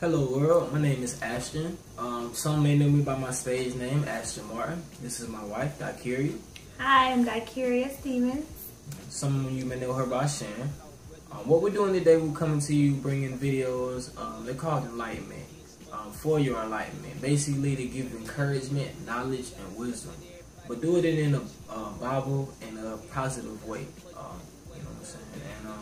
Hello world, my name is Ashton. Some may know me by my stage name, Ashton Martin. This is my wife, Daikiria. Hi, I'm Daikiria Stevens. Some of you may know her by Shan. What we're doing today, we're coming to you bringing videos, they're called Enlightenment, for your enlightenment. Basically to give encouragement, knowledge, and wisdom. But do it in a Bible in a positive way. You know what I'm saying? And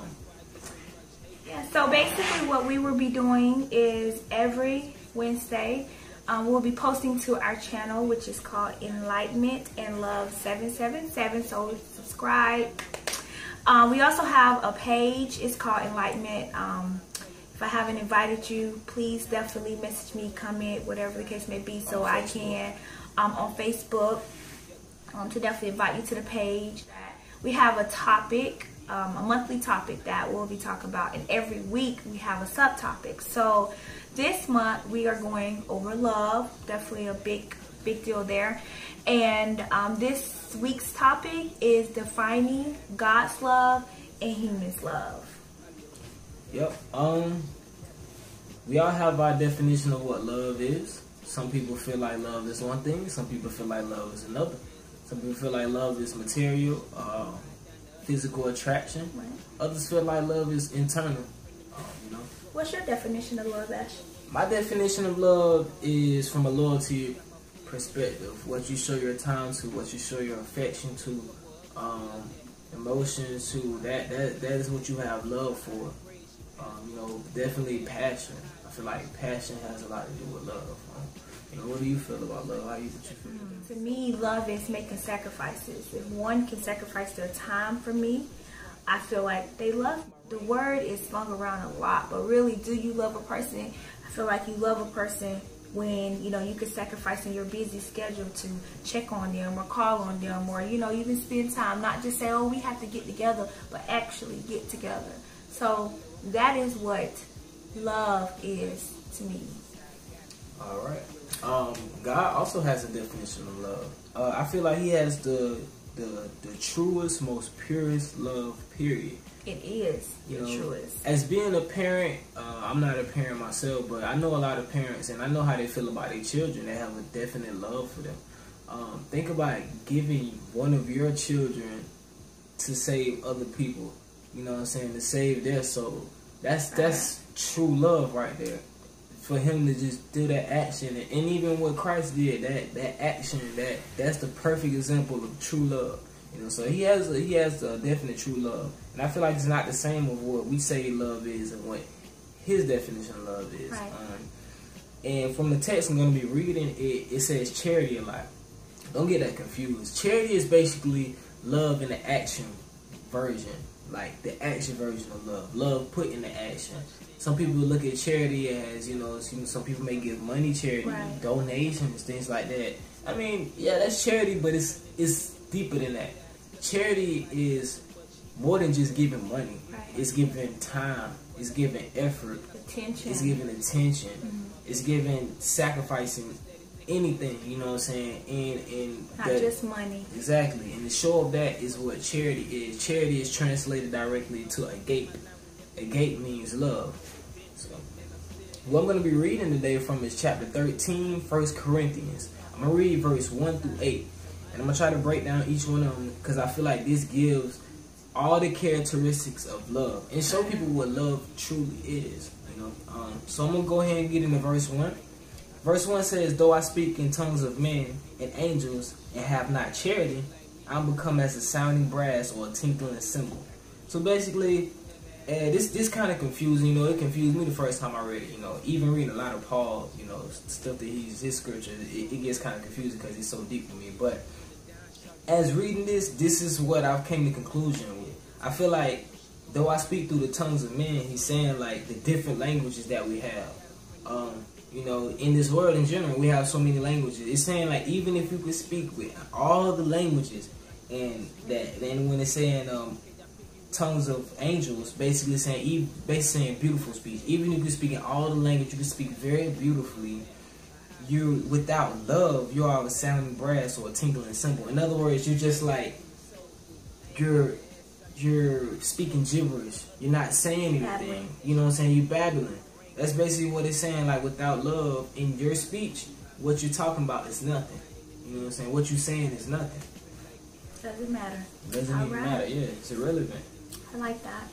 yeah, so basically what we will be doing is every Wednesday, we'll be posting to our channel, which is called Enlightenment and Love 777. So subscribe. We also have a page. It's called Enlightenment. If I haven't invited you, please definitely message me, comment, whatever the case may be, so I can on Facebook to definitely invite you to the page. We have a topic. A monthly topic that we'll be talking about, and every week we have a subtopic. So this month we are going over love, definitely a big deal there. And this week's topic is defining God's love and humans' love. Yep. We all have our definition of what love is. Some people feel like love is one thing. Some people feel like love is another. Some people feel like love is material. Physical attraction. Right. Others feel like love is internal. You know. What's your definition of love, Ash? My definition of love is from a loyalty perspective. What you show your time to, what you show your affection to, emotions to. That is what you have love for. You know, definitely passion. I feel like passion has a lot to do with love. You know, what do you feel about love? What you feel? To me, love is making sacrifices. If one can sacrifice their time for me, I feel like they love me. The word is slung around a lot, but really, do you love a person? I feel like you love a person when, you know, you could sacrifice in your busy schedule to check on them or call on them, or, you know, you can spend time, not just say, oh, we have to get together, but actually get together. So that is what love is to me. All right. God also has a definition of love. I feel like He has the truest, most purest love, period. It is the truest. As being a parent, I'm not a parent myself, but I know a lot of parents, and I know how they feel about their children. They have a definite love for them. Think about giving one of your children to save other people. You know what I'm saying? To save their soul. That's true love right there. For Him to just do that action, and even what Christ did, that action, that's the perfect example of true love. You know, so he has a definite true love, and I feel like it's not the same of what we say love is and what His definition of love is. Right. And from the text I'm going to be reading, it says charity a lot. Don't get that confused. Charity is basically love in the action version, like the action version of love. Love put into action. Some people look at charity as, you know, some people may give money charity, right, donations, things like that. I mean, yeah, that's charity, but it's deeper than that. Charity is more than just giving money. Right. It's giving time. It's giving effort. Attention. It's giving attention. Mm-hmm. It's giving sacrificing anything, you know what I'm saying? And not just money. Exactly. And the show of that is what charity is. Charity is translated directly to agape. Agape means love. So, what I'm going to be reading today from is chapter 13, 1 Corinthians. I'm going to read verse 1 through 8. And I'm going to try to break down each one of them because I feel like this gives all the characteristics of love and show people what love truly is. You know. So I'm going to go ahead and get into verse 1. Verse 1 says, though I speak in tongues of men and angels and have not charity, I'm become as a sounding brass or a tinkling cymbal. So basically, this kind of confusing, you know, it confused me the first time I read it, you know, even reading a lot of Paul, you know, stuff that his scripture, it gets kind of confusing because it's so deep for me. But as reading this is what I've came to conclusion with. I feel like, though I speak through the tongues of men, he's saying like the different languages that we have. You know, in this world in general, we have so many languages. It's saying like even if you could speak with all the languages, and when it's saying tongues of angels, basically saying beautiful speech. Even if you speak in all the language, you can speak very beautifully. you without love, you are a sounding brass or a tinkling cymbal. In other words, you're just like you're speaking gibberish. You're not saying anything. You know what I'm saying? You're babbling. That's basically what it's saying. Like, without love in your speech, what you're talking about is nothing. You know what I'm saying? What you're saying is nothing. Doesn't matter. Doesn't even matter. Yeah, it's irrelevant. I like that.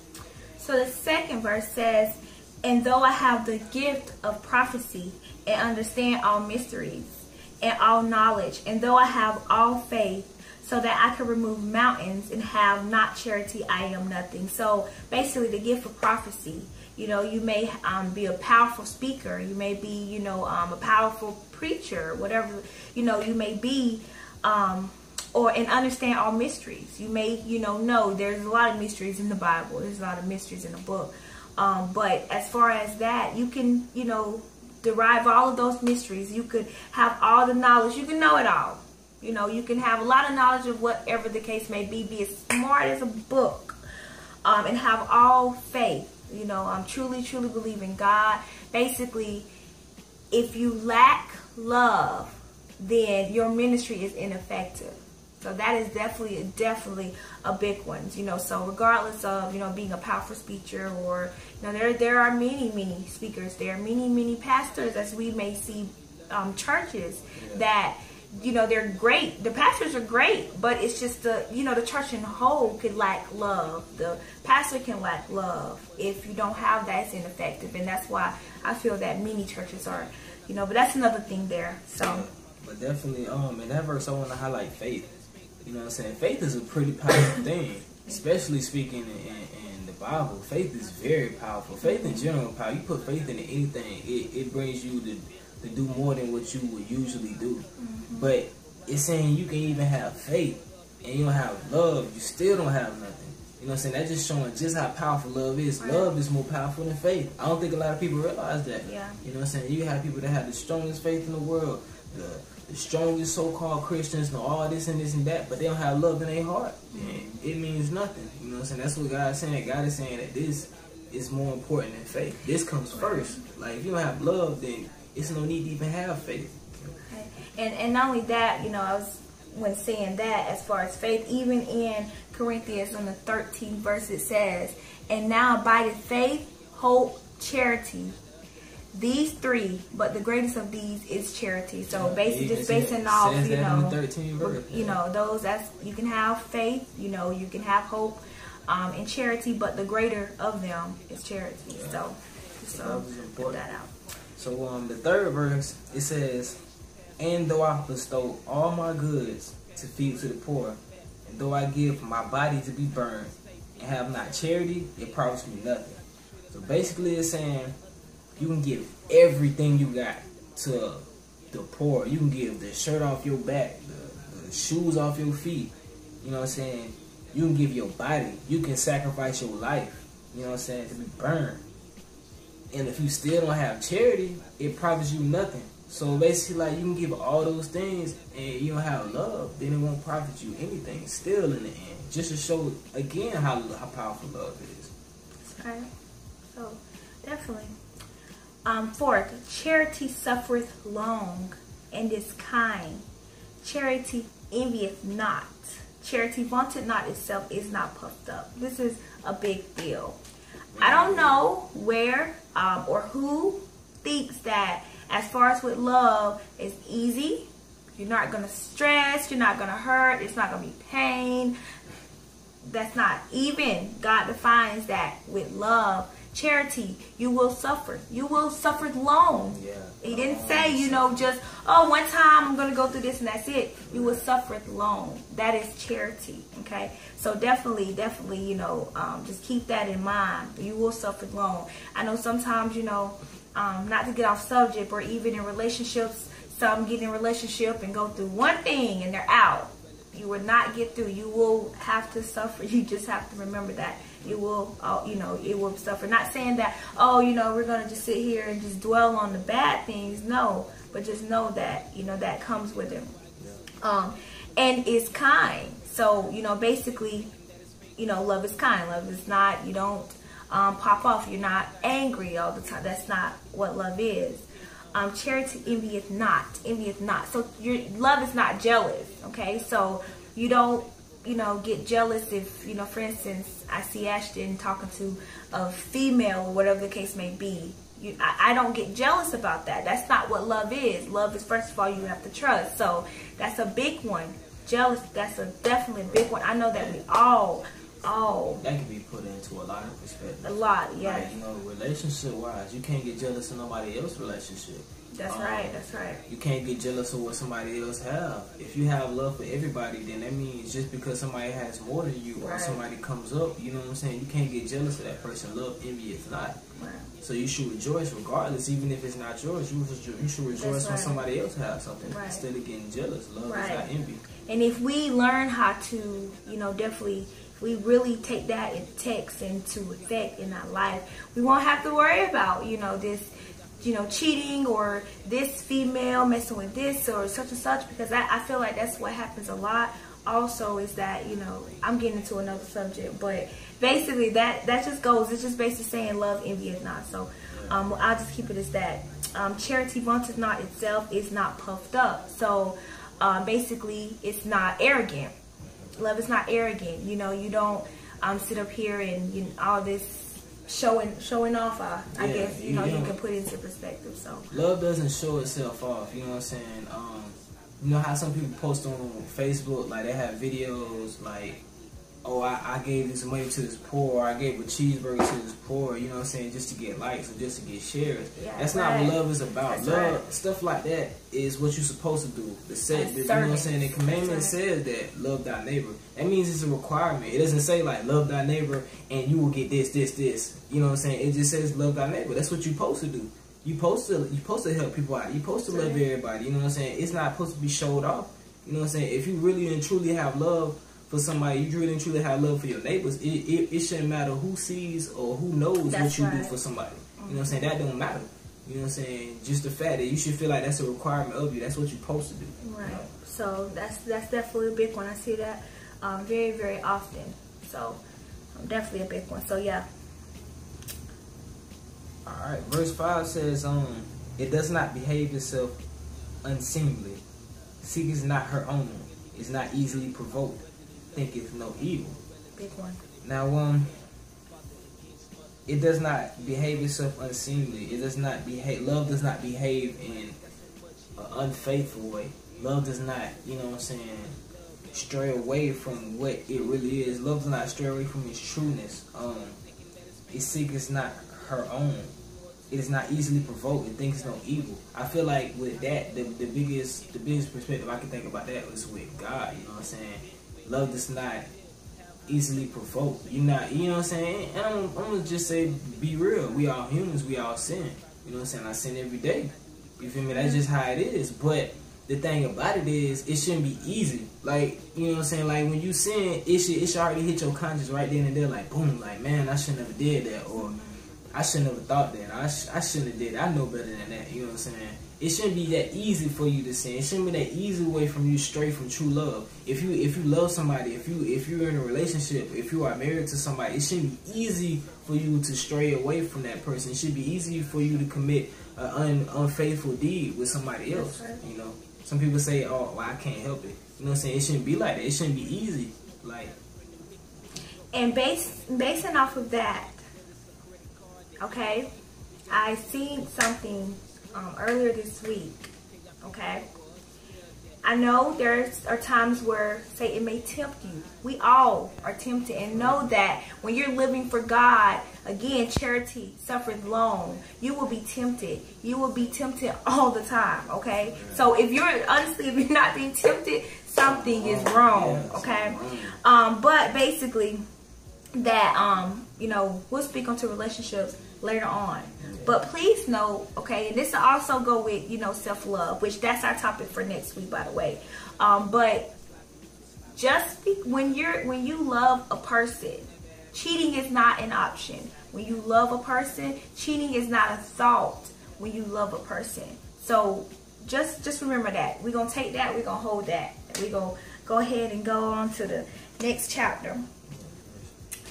So the second verse says, and though I have the gift of prophecy and understand all mysteries and all knowledge, and though I have all faith so that I can remove mountains and have not charity, I am nothing. So basically the gift of prophecy, you know, you may be a powerful speaker. You may be, you know, a powerful preacher, whatever, you know, you may be, and understand all mysteries. You may, you know there's a lot of mysteries in the Bible. There's a lot of mysteries in the book. But as far as that, you can, you know, derive all of those mysteries. You could have all the knowledge. You can know it all. You know, you can have a lot of knowledge of whatever the case may be as smart as a book, and have all faith. You know, truly believe in God. Basically, if you lack love, then your ministry is ineffective. So that is definitely a big one. You know, so regardless of, you know, being a powerful speaker, or, you know, there are many speakers. There are many pastors, as we may see churches that, you know, they're great. The pastors are great, but it's just the, you know, the church in whole could lack love. The pastor can lack love. If you don't have that, it's ineffective. And that's why I feel that many churches are, you know, but that's another thing there. So, yeah, but definitely, in that verse, I want to highlight faith. You know what I'm saying? Faith is a pretty powerful thing, especially speaking in the Bible. Faith is very powerful. Faith in general, power. You put faith into anything, it brings you to do more than what you would usually do. But it's saying you can even have faith and you don't have love, you still don't have nothing. You know what I'm saying? That's just showing just how powerful love is. Right. Love is more powerful than faith. I don't think a lot of people realize that. Yeah. You know what I'm saying? You have people that have the strongest faith in the world, the strongest so-called Christians, know all this and this and that, but they don't have love in their heart. And it means nothing. You know what I'm saying? That's what God is saying. God is saying that this is more important than faith. This comes first. Like, if you don't have love, then it's no need to even have faith. And not only that, you know, when saying that, as far as faith, even in Corinthians on the 13th verse, it says, and now abideth faith, hope, charity. These three, but the greatest of these is charity. So basically, just basing off, you know, those, that's, you can have faith, you know, you can have hope, and charity, but the greater of them is charity. Yeah. So put that out. So the third verse, it says, and though I bestow all my goods to feed to the poor, and though I give my body to be burned, and have not charity, it profits me nothing. So basically, it's saying you can give everything you got to the poor. You can give the shirt off your back, the shoes off your feet. You know what I'm saying? You can give your body. You can sacrifice your life, you know what I'm saying, to be burned. And if you still don't have charity, it profits you nothing. So basically, like, you can give all those things and you don't have love, then it won't profit you anything still in the end. Just to show, again, how powerful love is. Okay. So, definitely. Fourth, charity suffereth long and is kind. Charity envieth not. Charity vaunteth not itself, is not puffed up. This is a big deal. I don't know where or who thinks that as far as with love, it's easy. You're not going to stress. You're not going to hurt. It's not going to be pain. That's not. Even God defines that with love. Charity, you will suffer. You will suffer long. Yeah. He didn't say, you know, just, oh, one time I'm going to go through this and that's it. You will suffer long. That is charity. Okay. So definitely, you know, just keep that in mind. You will suffer long. I know sometimes, you know, not to get off subject, or even in relationships, some get in a relationship and go through one thing and they're out. You will not get through. You will have to suffer. You just have to remember that. You will, you know, it will suffer. Not saying that, oh, you know, we're going to just sit here and just dwell on the bad things. No, but just know that, you know, that comes with it. And is kind. So, you know, basically, you know, love is kind. Love is not, you don't pop off. You're not angry all the time. That's not what love is. Charity envieth not. Envieth not. So your love is not jealous. Okay. So you don't, get jealous if, for instance, I see Ashton talking to a female or whatever the case may be. I don't get jealous about that. That's not what love is. Love is, first of all, you have to trust. So that's a big one. Jealous, that's definitely a big one. I know that we all that can be put into a lot of perspectives. A lot, yeah. Like, relationship wise, you can't get jealous of nobody else's relationship. That's right, that's right. You can't get jealous of what somebody else have. If you have love for everybody, then that means just because somebody has more than you or somebody comes up, you know what I'm saying, you can't get jealous of that person. Love, envy is not. Right. So you should rejoice regardless, even if it's not yours. You should rejoice when somebody else has something instead of getting jealous. Love is not envy. And if we learn how to, definitely, if we really take that in text into effect in our life, we won't have to worry about, this, cheating or this female messing with this or such and such, because I feel like that's what happens a lot. Also is that, I'm getting into another subject, but basically that just goes, it's just basically saying love, envy is not. So I'll just keep it as that. Charity vaunteth not itself, is not puffed up. So basically it's not arrogant. Love is not arrogant. You don't sit up here and all this showing off. I guess you can put it into perspective. So love doesn't show itself off. You know what I'm saying? You know how some people post on Facebook, like they have videos like, oh, I gave this money to this poor, or I gave a cheeseburger to this poor, you know what I'm saying, just to get likes or just to get shares. Yeah, that's not what love is about. That's love, stuff like that is what you're supposed to do. You know what I'm saying? The commandment says that love thy neighbor. That means it's a requirement. It doesn't say like love thy neighbor and you will get this. You know what I'm saying? It just says love thy neighbor. That's what you're supposed to do. You're supposed to help people out. You're supposed to love everybody. You know what I'm saying? It's not supposed to be showed off. You know what I'm saying? If you really and truly have love for somebody, you really and truly have love for your neighbors, it shouldn't matter who sees or who knows what you do for somebody. You know what I'm saying? That don't matter. You know what I'm saying? Just the fact that you should feel like that's a requirement of you. That's what you're supposed to do. Right. So that's definitely a big one. I see that very, very often. So definitely a big one. So yeah. Alright, verse 5 says, it does not behave itself unseemly, seeketh not her own, is not easily provoked, thinketh no evil. Big one. Now, it does not behave itself unseemly. It does not behave. Love does not behave in an unfaithful way. Love does not, you know what I'm saying, stray away from what it really is. Love does not stray away from its trueness. It seeketh not her own. It is not easily provoked. It thinks no evil. I feel like with that, the biggest perspective I can think about that was with God. You know what I'm saying? Love does not easily provoked. You know what I'm saying? And I'm gonna just say, be real. We all humans. We all sin. You know what I'm saying? I sin every day. You feel me? That's just how it is. But the thing about it is, it shouldn't be easy. Like, you know what I'm saying? Like, when you sin, it should already hit your conscience right then and there. Like, boom. Like, man, I should never did that. Or I should never thought that. I shouldn't have did that. I know better than that. You know what I'm saying? It shouldn't be that easy for you to sin. It shouldn't be that easy way from you straight from true love. If you love somebody, if you're in a relationship, if you are married to somebody, it shouldn't be easy for you to stray away from that person. It should be easy for you to commit an unfaithful deed with somebody else. You know, some people say, "Oh, well, I can't help it." You know what I'm saying? It shouldn't be like that. It shouldn't be easy. Like, and basing off of that, okay, I seen something earlier this week. Okay, I know there are times where Satan may tempt you. We all are tempted, and know that when you're living for God, again, charity suffereth long. You will be tempted. You will be tempted all the time. Okay, so if you're not being tempted, something is wrong. Okay, but basically that you know, we'll speak onto relationships later on. But please know, okay, and this will also go with, you know, self-love, which that's our topic for next week, by the way. But just when you love a person, cheating is not an option. When you love a person, cheating is not a thought when you love a person. So just remember that. We're going to take that, we're going to hold that. We're going to go ahead and go on to the next chapter.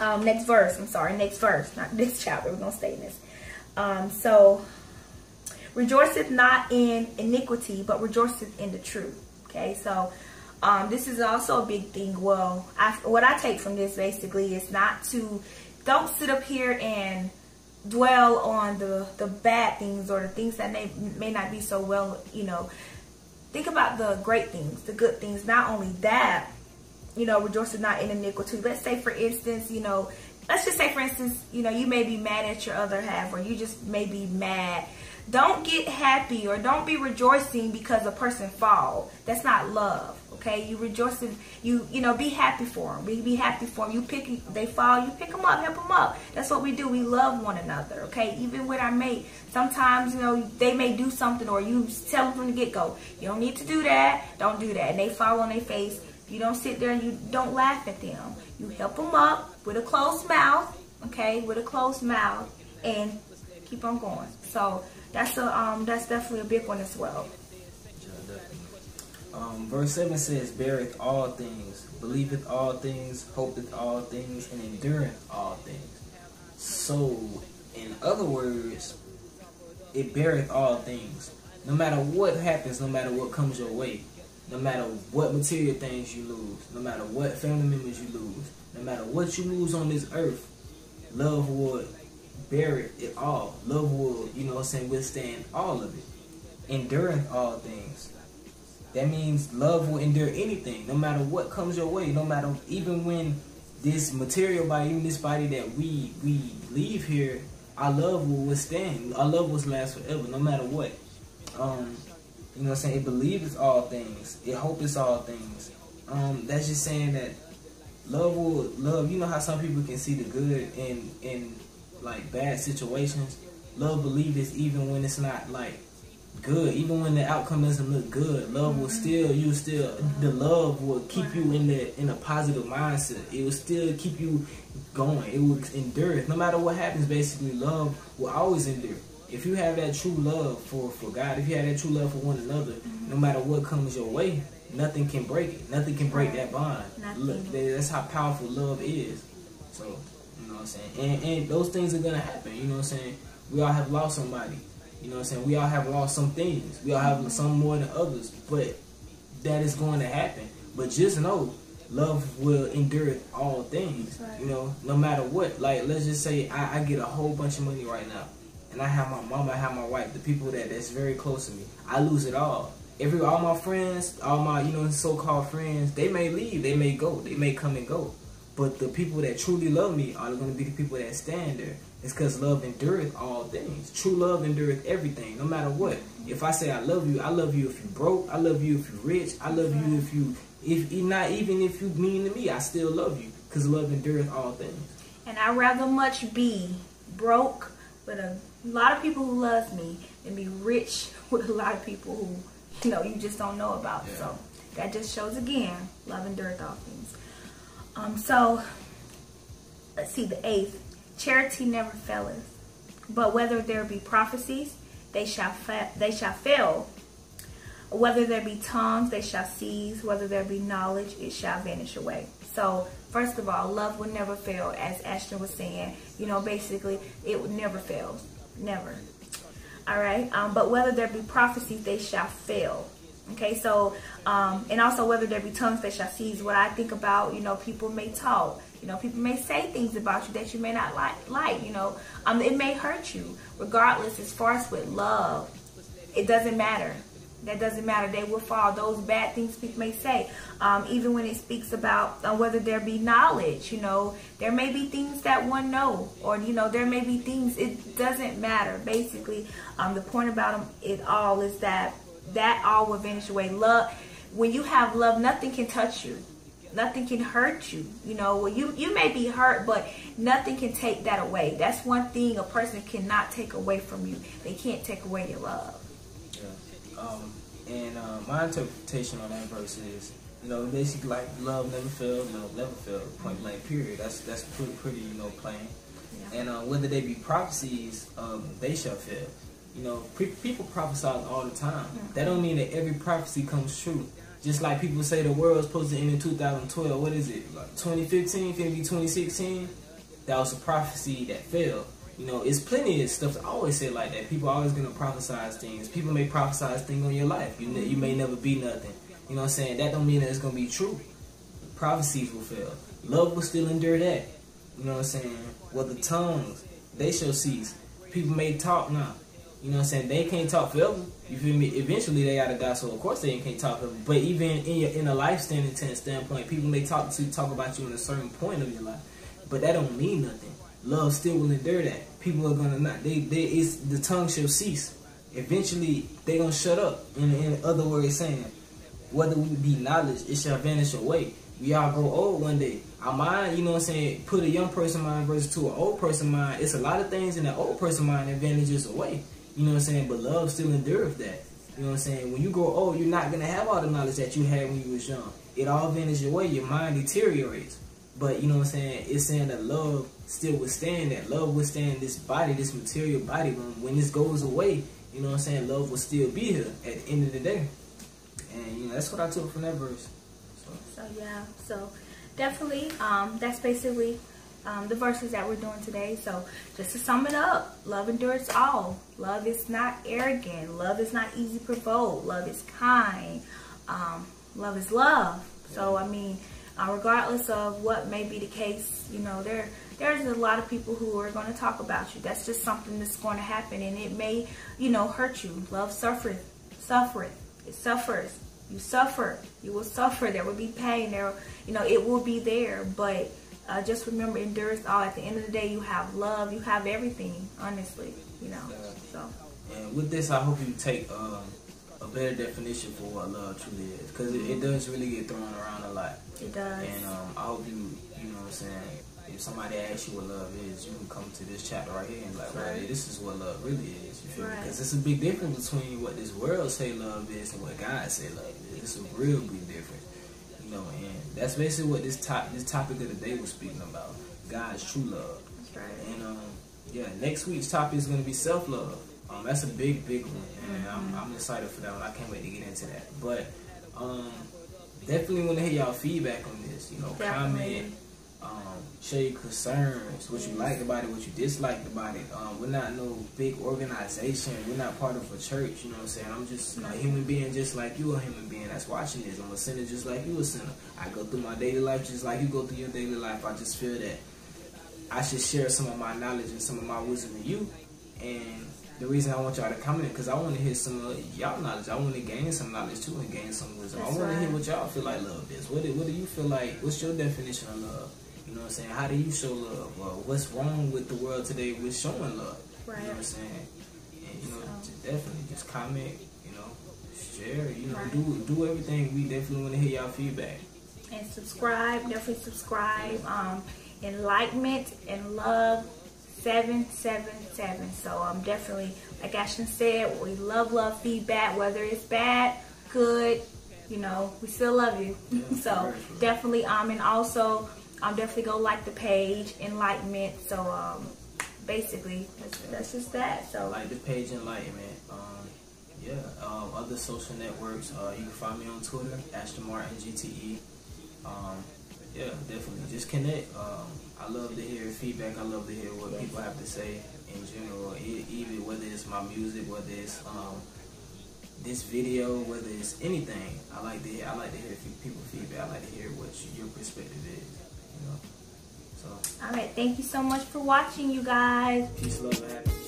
Next verse, not next chapter. We're going to stay in this. So, rejoiceth not in iniquity, but rejoiceth in the truth. Okay, so this is also a big thing. Well, what I take from this basically is don't sit up here and dwell on the bad things or the things that may not be so well, think about the great things, the good things. Not only that, rejoiceth not in iniquity. Let's say, for instance, let's just say, for instance, you may be mad at your other half, or you just may be mad. Don't get happy or don't be rejoicing because a person fall. That's not love. Okay, you rejoicing, be happy for them. Be happy for them. They fall, you pick them up, help them up. That's what we do. We love one another. Okay, even with our mate, sometimes they may do something, or you tell them from the get-go, you don't need to do that. Don't do that, and they fall on their face. You don't sit there and you don't laugh at them. You help them up with a closed mouth. Okay, with a closed mouth, and keep on going. So that's definitely a big one as well. Verse 7 says, beareth all things, believeth all things, hopeth all things, and endureth all things. So, in other words, it beareth all things. No matter what happens, no matter what comes your way, no matter what material things you lose, no matter what family members you lose, no matter what you lose on this earth, love will bear it all. Love will, withstand all of it. Endureth all things. That means love will endure anything, no matter what comes your way, no matter, even when this material body, even this body that we leave here, our love will withstand. Our love will last forever, no matter what. It believes all things. It hopes all things. That's just saying that love, how some people can see the good in like bad situations. Love believes even when it's not like good, even when the outcome doesn't look good. Love will the love will keep you in a positive mindset. It will still keep you going. It will endure. No matter what happens, basically, love will always endure. If you have that true love for God, if you have that true love for one another, no matter what comes your way, nothing can break it. Nothing can break that bond. That's how powerful love is. So, you know what I'm saying? And those things are going to happen. You know what I'm saying? We all have lost somebody. You know what I'm saying? We all have lost some things. We all have some more than others. But that is going to happen. But just know, love will endure all things. No matter what. Like, let's just say I get a whole bunch of money right now. And I have my mom, I have my wife, the people that's very close to me. I lose it all. All my friends, all my, so-called friends, they may leave, they may go, they may come and go. But the people that truly love me are going to be the people that stand there. It's because love endureth all things. True love endureth everything, no matter what. If I say I love you if you broke, I love you if you rich, I love you if not even if you mean to me, I still love you. Because love endureth all things. And I'd rather much be broke with a lot of people who love me than be rich with a lot of people who, you just don't know about. Yeah. So that just shows again, love endureth all things. So let's see, the 8th. Charity never faileth, but whether there be prophecies, they shall fail. Whether there be tongues, they shall cease. Whether there be knowledge, it shall vanish away. So, first of all, love will never fail, as Ashton was saying. Basically, it would never fail. Never. All right? But whether there be prophecies, they shall fail. Okay, so, and also whether there be tongues, they shall cease. What I think about, people may talk. People may say things about you that you may not like. It may hurt you. Regardless, as far as with love, it doesn't matter. That doesn't matter. They will fall. Those bad things people may say. Even when it speaks about whether there be knowledge, there may be things that one know, or there may be things. It doesn't matter. Basically, the point about it all is that all will vanish away. Love. When you have love, nothing can touch you. Nothing can hurt you. You may be hurt, but nothing can take that away. That's one thing a person cannot take away from you. They can't take away your love. My interpretation on that verse is, basically like love never failed, love never failed, point blank period. That's pretty plain. Yeah. And whether they be prophecies, they shall fail. People prophesy all the time. That don't mean that every prophecy comes true. Just like people say the world's supposed to end in 2012. What is it? Like 2015? Can it be 2016? That was a prophecy that failed. You know, it's plenty of stuff. I always say like that. People are always gonna prophesize things. People may prophesize things on your life. You may never be nothing. You know what I'm saying? That don't mean that it's gonna be true. Prophecies will fail. Love will still endure that. You know what I'm saying? Well, the tongues, they shall cease. People may talk now. You know what I'm saying? They can't talk forever. You feel me? Eventually they gotta die, so of course they can't talk forever. But even in a life standpoint, people may talk about you in a certain point of your life. But that don't mean nothing. Love still will endure that. People are gonna not. The tongue shall cease. Eventually they gonna shut up. In other words, saying, whether we be knowledge, it shall vanish away. We all grow old one day. Our mind, you know what I'm saying, put a young person mind versus to an old person mind. It's a lot of things in that old person mind that vanishes away. You know what I'm saying? But love still endures that. You know what I'm saying? When you grow old, you're not going to have all the knowledge that you had when you was young. It all vanishes away. Your mind deteriorates. But, you know what I'm saying? It's saying that love still withstand that. Love withstand this body, this material body. When this goes away, you know what I'm saying? Love will still be here at the end of the day. And, you know, that's what I took from that verse. So yeah. So, definitely, that's basically the verses that we're doing today. So just to sum it up, love endures all. Love is not arrogant. Love is not easy provoked. Love is kind. Love is love. So I mean, regardless of what may be the case, you know, there's a lot of people who are going to talk about you. That's just something that's going to happen, and it may, you know, hurt you. Love suffereth. It suffers. You suffer. You will suffer. There will be pain. There, you know, it will be there, but just remember, endures all. At the end of the day, you have love. You have everything, honestly, you know. So. And with this, I hope you take a better definition for what love truly is. Because it does really get thrown around a lot. It does. And I hope you know what I'm saying, if somebody asks you what love is, you can come to this chapter right here and be like, well, hey, this is what love really is. You feel me? Because it's a big difference between what this world say love is and what God say love is. It's a real big difference. You know, and that's basically what this topic of the day was speaking about. God's true love. That's right. And yeah, next week's topic is going to be self-love. That's a big one, and I'm excited for that one. I can't wait to get into that. But definitely want to hear y'all feedback on this. You know, comment, share your concerns, what you liked about it, what you disliked about it. We're not no big organization. We're not part of a church. You know what I'm saying? I'm just a human being, just like you a human being that's watching this. I'm a sinner just like you a sinner. I go through my daily life just like you go through your daily life. I just feel that I should share some of my knowledge and some of my wisdom with you. And the reason I want y'all to comment because I want to hear some of y'all knowledge. I want to gain some knowledge too and gain some wisdom. I want to hear what y'all feel like love is. What do you feel like? What's your definition of love? You know what I'm saying? How do you show love? What's wrong with the world today with showing love? Right. You know what I'm saying? And you know, definitely just comment. You know, share. You know, do everything. We definitely want to hear y'all feedback. And subscribe. Definitely subscribe. Enlightenment and Love 777. So definitely, like Ashton said, we love feedback, whether it's bad, good, you know, we still love you. Yeah, so definitely and also definitely go like the page Enlightenment. So basically that's just that. So like the page Enlightenment. Other social networks, you can find me on Twitter, Ashton Martin GTE. Yeah, definitely. Just connect. I love to hear feedback. I love to hear what people have to say in general. Even whether it's my music, whether it's this video, whether it's anything. I like to hear people feedback. I like to hear what your perspective is. You know. So. All right. Thank you so much for watching, you guys. Peace, love, and happiness.